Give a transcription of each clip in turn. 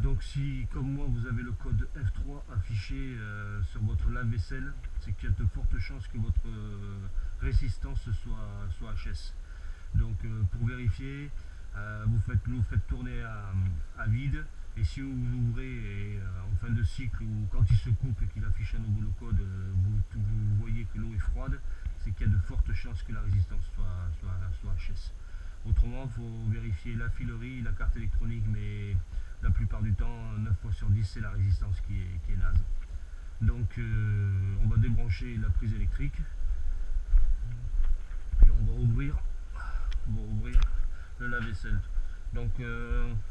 Donc si, comme moi, vous avez le code F3 affiché sur votre lave-vaisselle, c'est qu'il y a de fortes chances que votre résistance soit HS. Donc pour vérifier, vous faites tourner à vide, et si vous ouvrez en fin de cycle ou quand il se coupe et qu'il affiche à nouveau le code, vous voyez que l'eau est froide, c'est qu'il y a de fortes chances que la résistance soit HS. Autrement, il faut vérifier la filerie, la carte électronique, mais la plupart du temps, 9 fois sur 10, c'est la résistance qui est naze. Donc on va débrancher la prise électrique, puis on va ouvrir le lave-vaisselle. Donc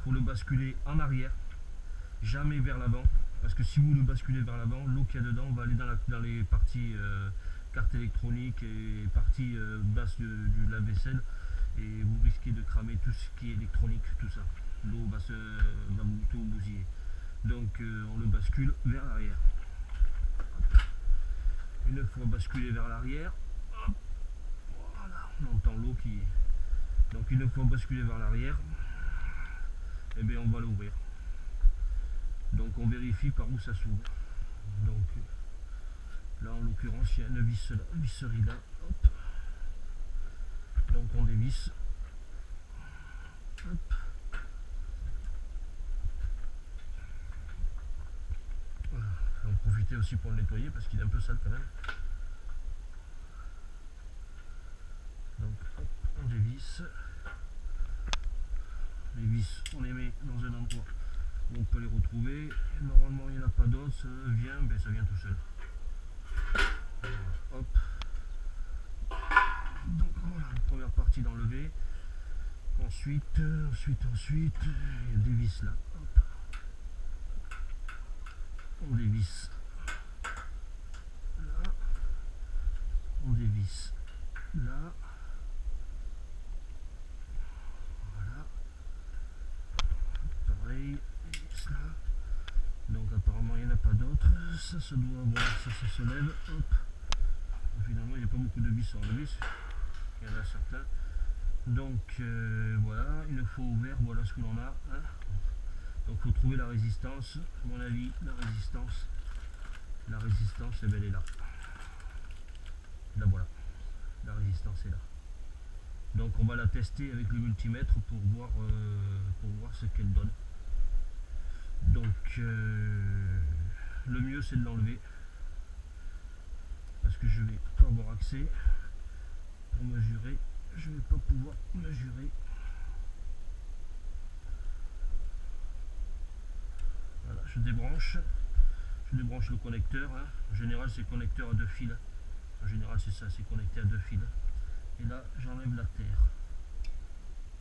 faut le basculer en arrière, jamais vers l'avant, parce que si vous le basculez vers l'avant, l'eau qu'il y a dedans va aller dans les parties carte électronique et partie basse du lave-vaisselle, et vous risquez de cramer tout ce qui est électronique, tout ça. L'eau va tout bousiller. Donc on le bascule vers l'arrière. Une fois basculé vers l'arrière, voilà, on entend l'eau qui... Donc une fois basculé vers l'arrière, et bien on va l'ouvrir. Donc on vérifie par où ça s'ouvre. Donc là en l'occurrence il y a une visserie là. Hop. Donc on dévisse. Hop. Voilà. En profiter aussi pour le nettoyer parce qu'il est un peu sale quand même. Donc hop, on dévisse. Les vis on les met dans un endroit où on peut les retrouver. Et normalement il n'y en a pas d'autres, ça vient, ben ça vient tout seul. Voilà, hop. Donc voilà, la première partie d'enlever. Ensuite, il y a des vis là. Hop. On dévisse là. On dévisse là. Voilà. Pareil, les vis là. Donc apparemment il n'y en a pas d'autres. Ça se doit avoir, ça se lève. Hop. Finalement il n'y a pas beaucoup de vis sur le vis. Il y en a certains. Donc voilà, une fois ouvert, voilà ce que l'on a. Hein. Donc il faut trouver la résistance. À mon avis, la résistance, eh bien, elle est là. Là voilà, la résistance est là. Donc on va la tester avec le multimètre pour voir ce qu'elle donne. Donc le mieux c'est de l'enlever, parce que je vais pas avoir accès pour mesurer. Je ne vais pas pouvoir mesurer. Voilà, je débranche le connecteur. Hein. En général c'est connecteur à 2 fils. En général c'est ça, c'est connecté à 2 fils. Et là j'enlève la terre.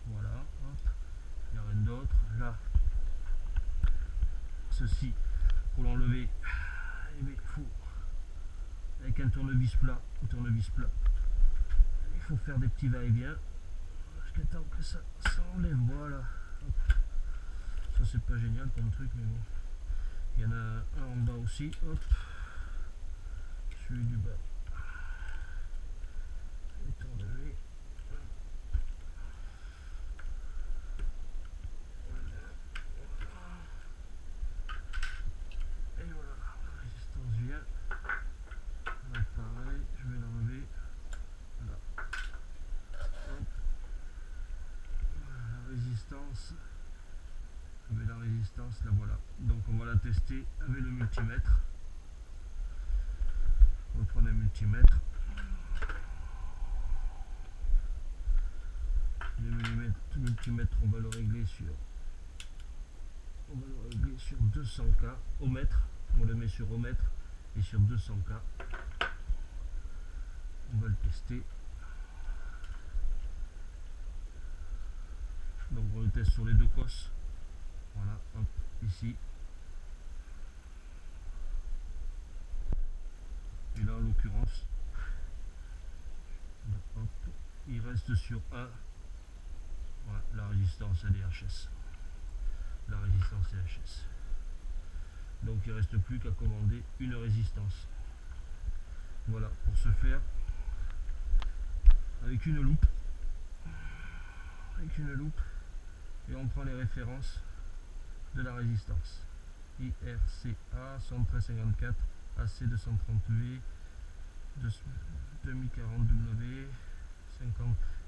Voilà, hop. Il n'y a rien d'autre. Là, ceci, pour l'enlever, il faut, avec un tournevis plat, il faut faire des petits va-et-vient jusqu'à temps que ça s'enlève. Voilà. Hop. Ça c'est pas génial comme truc, mais bon. Il y en a un en bas aussi. Hop. Celui du bas est enlevé. Et voilà, la résistance vient. Là, pareil, je vais l'enlever. Là. Hop. Voilà, la résistance, la voilà. Donc on va la tester avec le multimètre. On va prendre un multimètre. Le multimètre, on va le régler sur 200K au mètre. On le met sur au mètre et sur 200K. On va le tester. Donc on le teste sur les deux cosses. Voilà, hop, ici. Et là en l'occurrence, il reste sur 1. Voilà, la résistance elle est HS. La résistance est HS. Donc il ne reste plus qu'à commander une résistance. Voilà, pour ce faire, avec une loupe, et on prend les références de la résistance. IRCA 7354 AC230V 2040W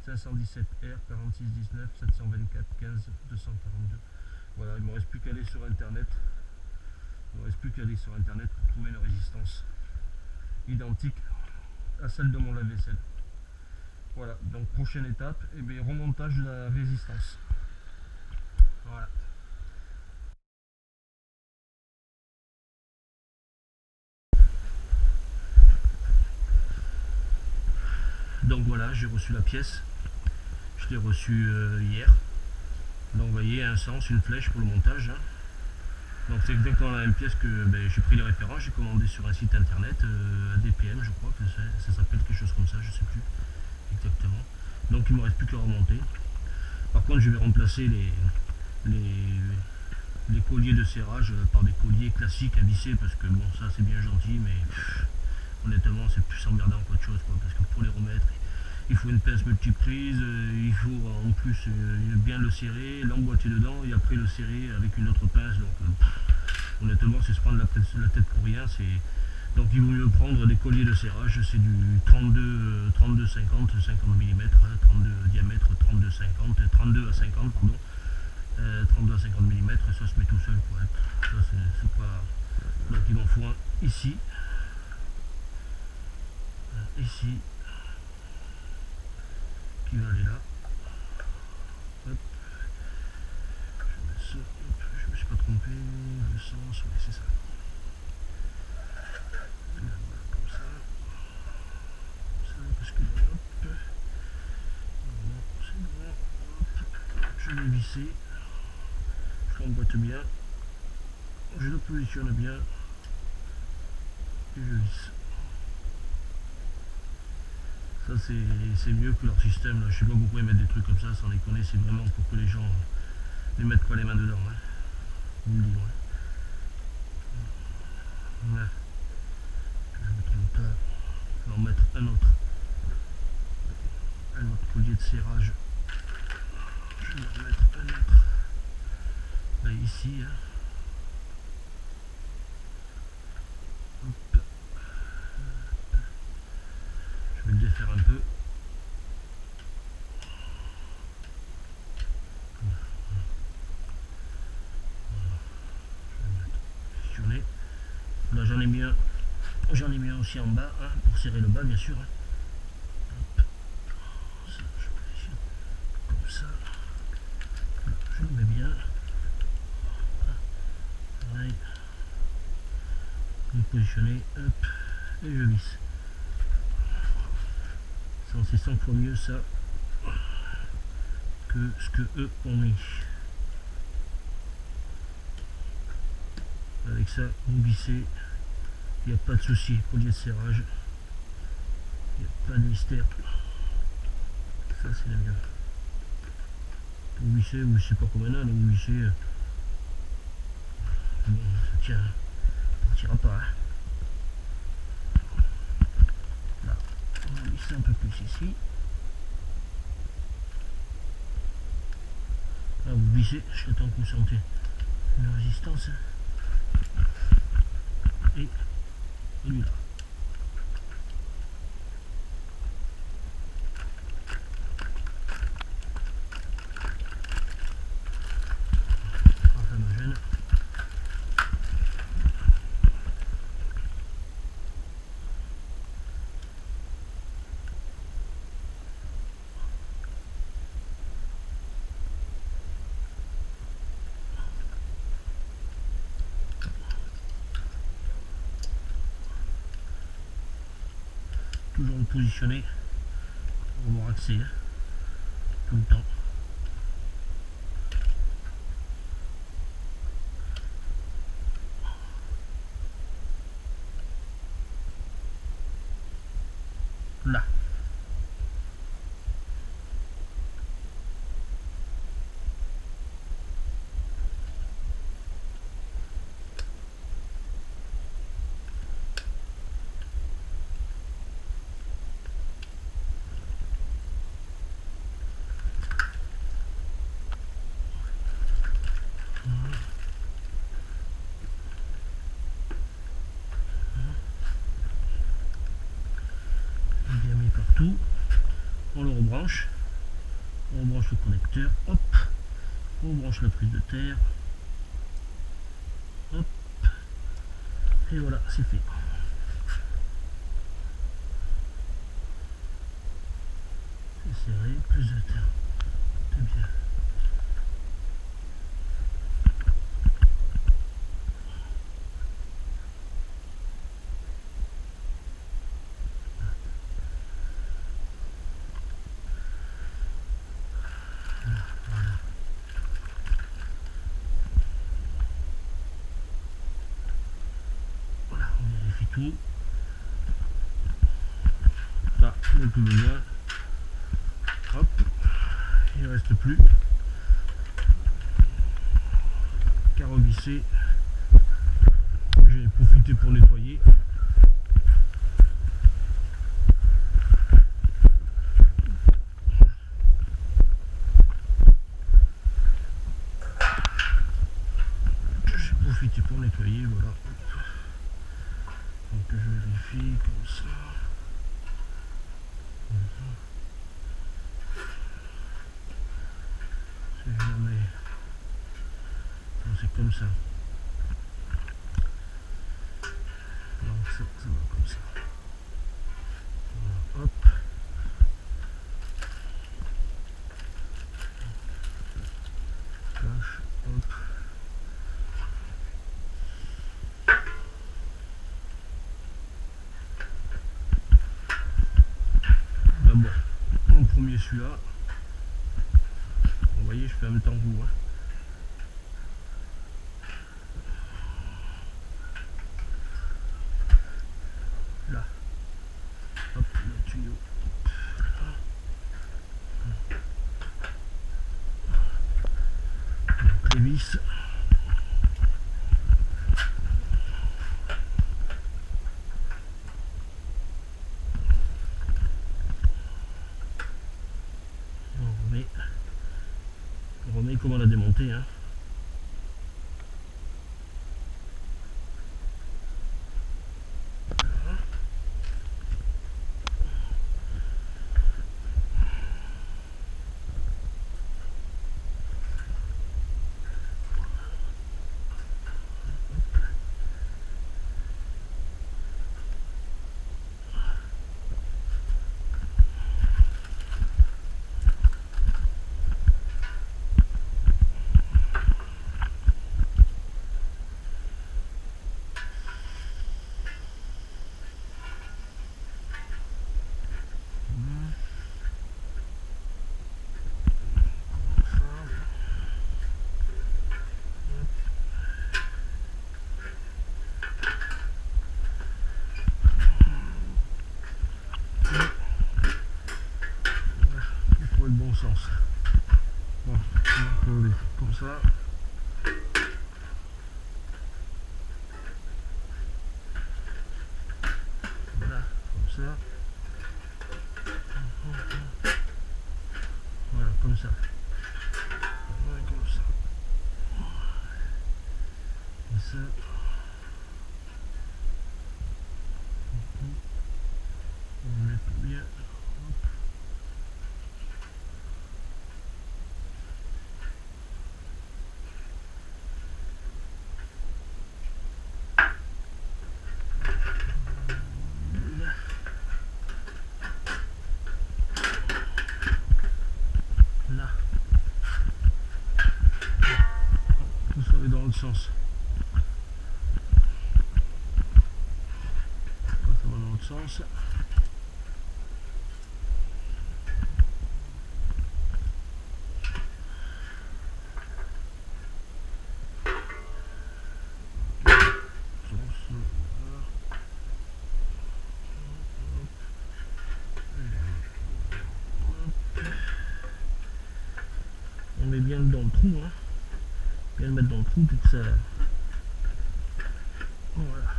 517R 4619 724 15 242. Voilà, il ne me reste plus qu'à aller sur internet. Il ne me reste plus qu'à aller sur internet pour trouver une résistance identique à celle de mon lave-vaisselle. Voilà, donc prochaine étape, et bien remontage de la résistance. Voilà. Donc voilà, j'ai reçu la pièce. Je l'ai reçue hier. Donc vous voyez, un sens, une flèche pour le montage. Hein. Donc c'est exactement la même pièce que j'ai pris les références, j'ai commandé sur un site internet, ADPM je crois que ça s'appelle quelque chose comme ça, je sais plus exactement. Donc il ne me reste plus qu'à remonter. Par contre je vais remplacer les colliers de serrage par des colliers classiques à visser, parce que bon, ça c'est bien gentil, mais honnêtement c'est plus emmerdant qu'autre chose, quoi, parce que pour les remettre il faut une pince multiprise, il faut en plus bien le serrer, l'emboîter dedans et après le serrer avec une autre pince. Donc honnêtement c'est se prendre la tête pour rien. Donc il vaut mieux prendre des colliers de serrage, c'est du 32 50 mm, 32 diamètre, 32 50, 32 à 50 pardon, 32 à 50 mm, et ça se met tout seul, quoi. Ça c'est pas. Donc il m'en faut un ici, qui va aller là. Hop. Je mets ça, hop. Je me suis pas trompé, le sens, oui c'est ça. Voilà, comme ça. Parce que hop. Non, c'est bon. Hop. Je vais visser. Je l'emboîte bien. Je le positionne bien. Et je visse. Ça c'est mieux que leur système là. Je sais pas pourquoi ils mettent des trucs comme ça, sans déconner, c'est vraiment pour que les gens ne mettent pas les mains dedans. Hein. Je vous le dis, ouais. Ouais. Je vais mettre le tas. Je vais en mettre un autre collier de serrage. Je vais en mettre un autre. Là ici. Hein. Hop. Je vais le défaire un peu. Là j'en ai mis un aussi en bas, hein, pour serrer le bas bien sûr. Hein. Hop. Ça, je positionne comme ça. Là, je le mets bien. Pareil. Je vais positionner, hop, et je visse. C'est 100 fois mieux ça que ce que eux ont mis. Avec ça, vous vissez, il n'y a pas de souci, collier de serrage, il n'y a pas de mystère. Ça c'est le mieux. Vous vissez pas comme un âne, vous vissez. Bon, ça tient, ça partira pas. Hein. Là, on va visser un peu plus ici. Là, vous vissez jusqu'à temps que vous sentez une résistance. Et celui-là. Enfin, me gêne. Toujours le positionner pour avoir accès, hein, tout le temps. Là. on le rebranche, on branche le connecteur, hop, on branche la prise de terre, hop, et voilà, c'est fait. C'est serré, plus de terre, c'est bien. Voilà, on vérifie tout. Ça, on n'a plus besoin. Hop, il ne reste plus qu'à revisser. J'ai profité pour nettoyer. J'ai profité pour nettoyer, voilà. Donc je vérifie comme ça. Si jamais. Non, c'est comme ça. Donc ça va comme ça. Voilà, hop. Cache, hop. D'abord, en premier celui-là. Vous voyez, je fais en même temps que vous. Hein. Là. Hop, le tuyau. Donc, les vis. On remet comme on l'a démonté. Hein. Pour le bon sens. Bon, on va coller comme ça. Voilà, comme ça. Voilà, comme ça. Voilà, comme ça. Et ça. On met bien. Hop. Là. Tout ça est dans l'autre sens. Ça va dans l'autre sens. On met bien dans le trou, hein. Bien le mettre dans le trou pour que ça. Voilà.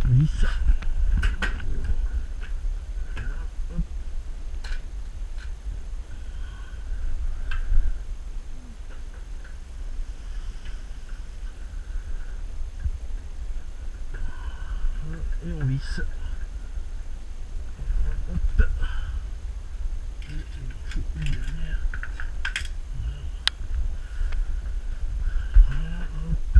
Vis. et on visse. Hop. Et il en faut une dernière. Voilà, hop.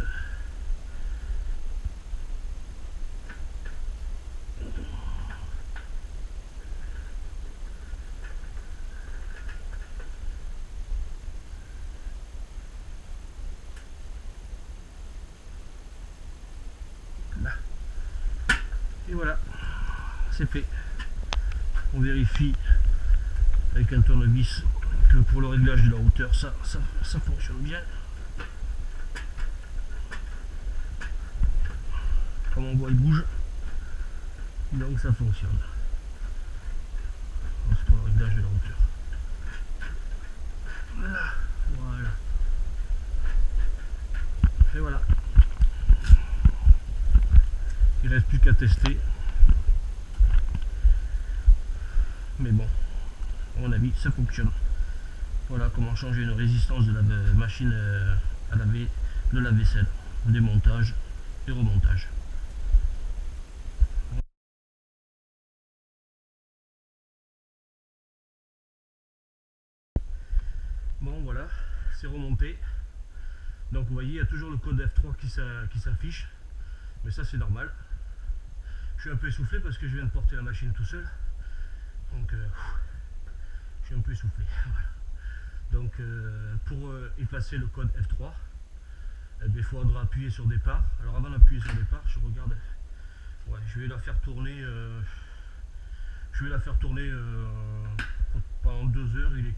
Là. Et voilà, c'est fait. On vérifie avec un tournevis que pour le réglage de la hauteur, ça fonctionne bien. Comme on voit, il bouge, donc ça fonctionne. C'est pour le réglage de la hauteur. Voilà, voilà. Et voilà. Il ne reste plus qu'à tester. Mais bon, à mon avis, ça fonctionne. Voilà comment changer une résistance de la machine à laver de la vaisselle. Démontage et remontage. Bon voilà, c'est remonté. Donc vous voyez, il y a toujours le code F3 qui s'affiche. Mais ça c'est normal. Je suis un peu essoufflé parce que je viens de porter la machine tout seul. Donc je suis un peu essoufflé. Voilà. Donc pour effacer le code F3, il faudra appuyer sur départ. Alors avant d'appuyer sur départ, je regarde. Ouais, je vais la faire tourner. Pendant 2 heures. Il est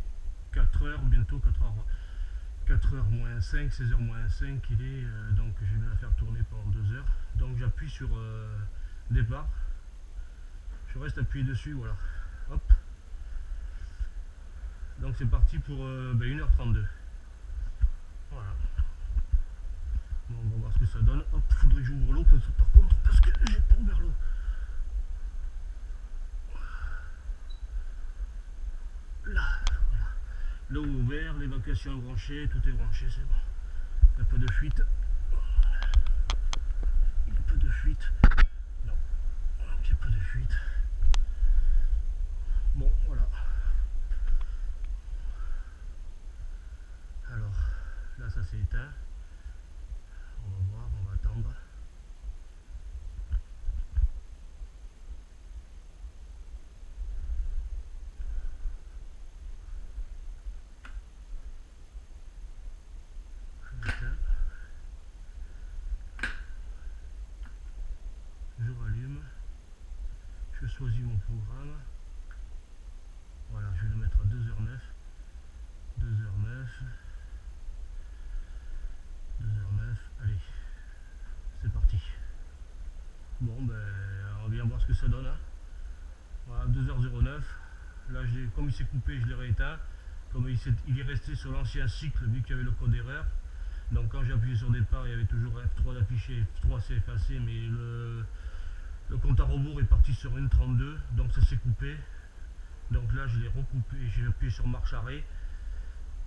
4 heures, bientôt 4h moins 5, 16h moins 5 il est, donc je vais la faire tourner pendant 2 heures. Donc j'appuie sur départ, je reste appuyé dessus, voilà, hop. Donc c'est parti pour 1h32. Voilà. Bon, on va voir ce que ça donne. Hop, faudrait que j'ouvre l'eau par contre, parce que j'ai pas ouvert l'eau. Là, voilà. L'eau ouverte, l'évacuation est branchée, tout est branché, c'est bon. Il n'y a pas de fuite. Il n'y a pas de fuite. Non, il n'y a pas de fuite. Bon, voilà. Alors, là ça s'est éteint. On va voir, on va attendre. Je rallume, je choisis mon programme, voilà, je vais le mettre à 2h09, 2h09, allez, c'est parti. Bon ben, on va bien voir ce que ça donne, hein. Voilà, 2h09, là comme il s'est coupé, je l'ai rééteint, comme il est resté sur l'ancien cycle, vu qu'il y avait le code erreur. Donc quand j'ai appuyé sur départ, il y avait toujours F3 d'affiché, F3 s'est effacé, mais le compte à rebours est parti sur 1.32, donc ça s'est coupé. Donc là je l'ai recoupé, j'ai appuyé sur marche arrêt,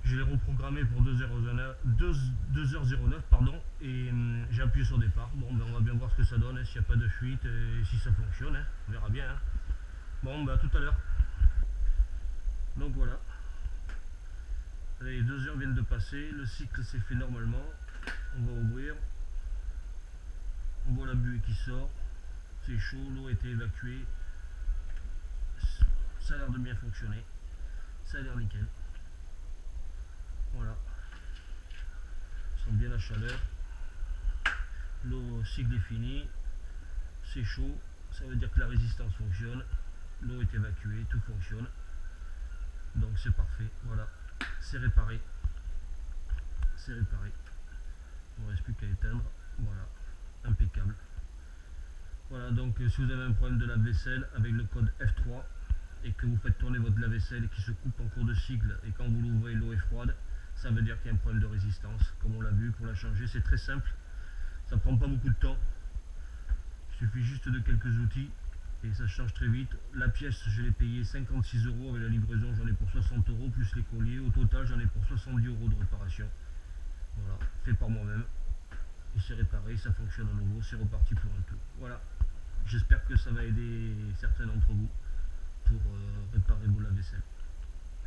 je l'ai reprogrammé pour 2h09 pardon, et j'ai appuyé sur départ. Bon ben on va bien voir ce que ça donne, hein, s'il n'y a pas de fuite et si ça fonctionne, hein, on verra bien, hein. Bon ben à tout à l'heure. Donc voilà. Les 2 heures viennent de passer, le cycle s'est fait normalement. On va ouvrir. On voit la buée qui sort. C'est chaud, l'eau a été évacuée. Ça a l'air de bien fonctionner. Ça a l'air nickel. Voilà. On sent bien la chaleur. L'eau cycle est fini. C'est chaud. Ça veut dire que la résistance fonctionne. L'eau est évacuée, tout fonctionne. Donc c'est parfait. Voilà. C'est réparé. C'est réparé. Il ne reste plus qu'à éteindre. Voilà. Impeccable. Voilà, donc si vous avez un problème de lave-vaisselle avec le code F3 et que vous faites tourner votre lave-vaisselle et qui se coupe en cours de cycle et quand vous l'ouvrez l'eau est froide, ça veut dire qu'il y a un problème de résistance. Comme on l'a vu, pour la changer c'est très simple, ça prend pas beaucoup de temps, il suffit juste de quelques outils et ça change très vite. La pièce je l'ai payée 56 €, avec la livraison j'en ai pour 60 € plus les colliers, au total j'en ai pour 70 € de réparation. Voilà, fait par moi-même et c'est réparé, ça fonctionne à nouveau, c'est reparti pour un tour. Voilà. J'espère que ça va aider certains d'entre vous pour réparer vos lave-vaisselle.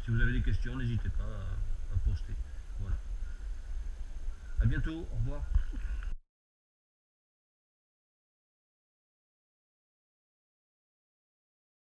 Si vous avez des questions, n'hésitez pas à poster. Voilà. À bientôt, au revoir.